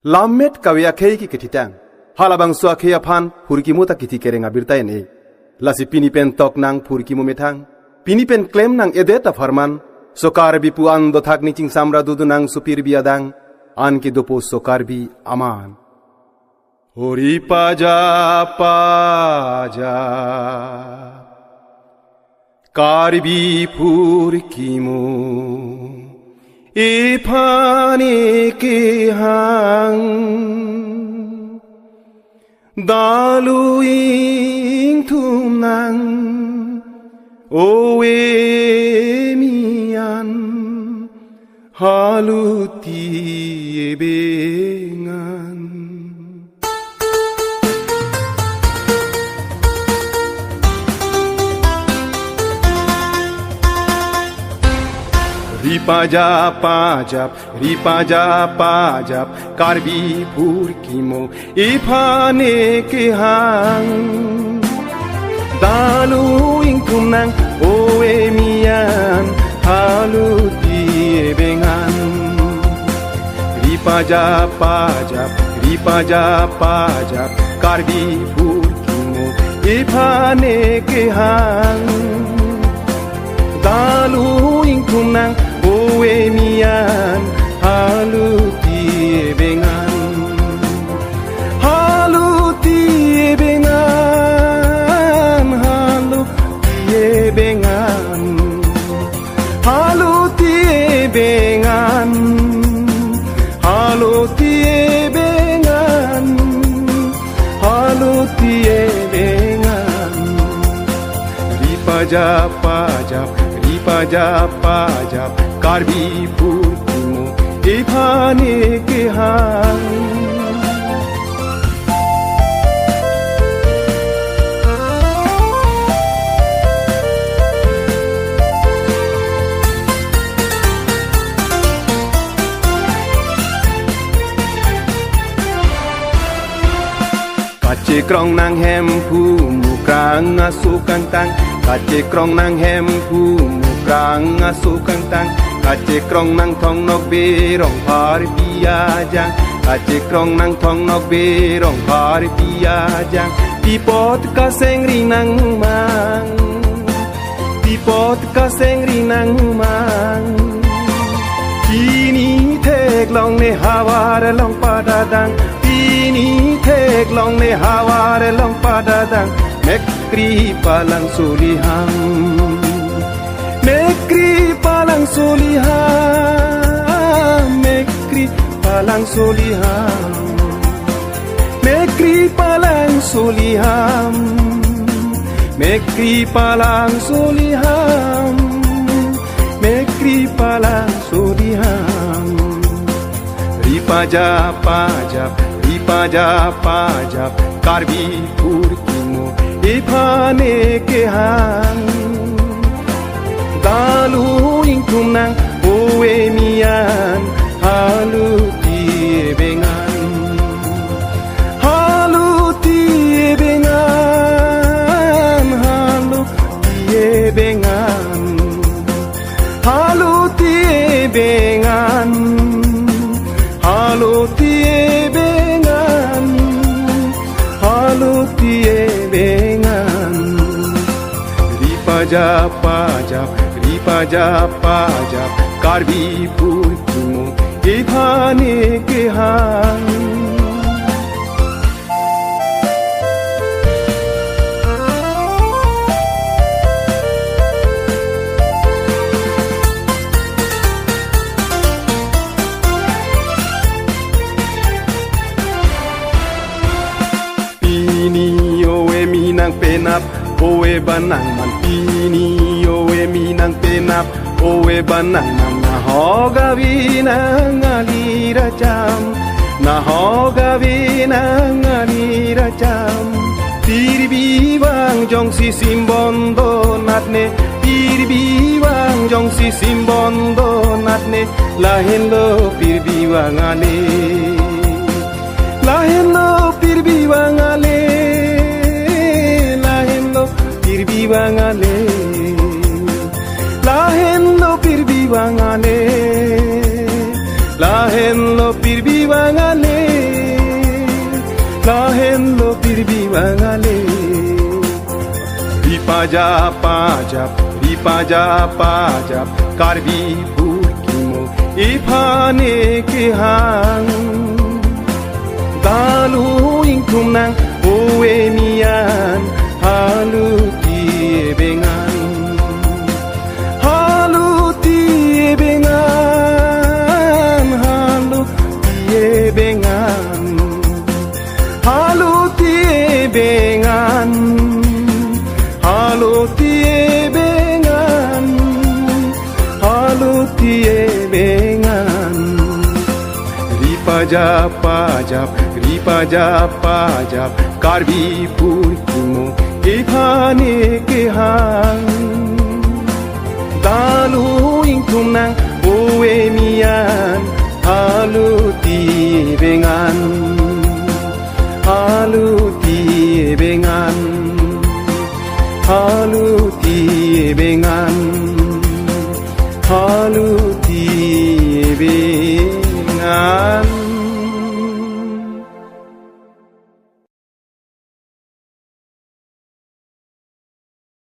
Lamet kawya kei ki ketitang. Halabang sua kaya pan purkimu tak kiti kereng abirtain e. Lasi pinipen tok nang purkimu metang. Pinipen klaim nang edeta farman. Sokar bi puan do thak ni ching samra dudu nang supir biadang. An ki dopo sokar bi aman. Hori paja paja. Karbi purkimu. Ipani ke hang daluing tumnang owe mian haluti ebengan. Ripaja pajap, karbi purkimo, ipane ke hang. Daluing tumnang, owe mian, haluti ebengan. Ripaja pajap, karbi purkimo, ipane ke hang. Daluing tumnang, owe mian, haluti ebengan. Haluti ebengan, haluti ebengan. Haluti ebengan, haluti ebengan. Haluti ebengan. Ripaja pajap, karbi purkimu, ipane ke hang. Kace krong nang hempu mukrang asukan tang. Kace krong nang hempu mukrang asukan tang. Kace krong nang thong nok berong par piajang. Kace krong nang thong nok berong par piajang. Tipot kaseng rinang mang. Tipot kaseng rinang mang. Kini tek long ne hawar long padadang. Kini tek long ne hawar long padadang. Mekri palang sulihang. Mekri palang sulihang. Mekri palang sulihang. Mekri palang sulihang. Mekri palang sulihang. Mekri palang sulihang. Ripaja pajap, karbi purkimu, ipane ke hang. Daluing tumnang, owe mian, haluti ebengan. Haluti ebengan, haluti ebengan. Haluti ebengan, haluti ebengan. Haluti ebengan. Ripaja pajap, karbi purkimu, ipane ke hang. Penap, owe banang man pini, owe minang penap, owe banang man nahoga vinang alira jam, nahoga vinang alira jam. Tirbiwang jong si simbondo natne, tirbiwang jong si simbondo natne, lahen lo pirbiwang ale, lahen lo pirbiwang ale. Pirbiwangale, lahen lo pirbiwangale, lahen lo pirbiwangale. bangale la hello pirbi bangale Ripajap karbi purkimo ifane ke hang dalu ingkum nang oe mian halu tie bengan halu tie bengan halu tie bengan halu tie bengan halu tie bengan halu tie bengan Ripajap karbi purkimo ifane ke hang dalu ingkum nang oe mian halu tie bengan halu tie bengan halu tie bengan halu tie bengan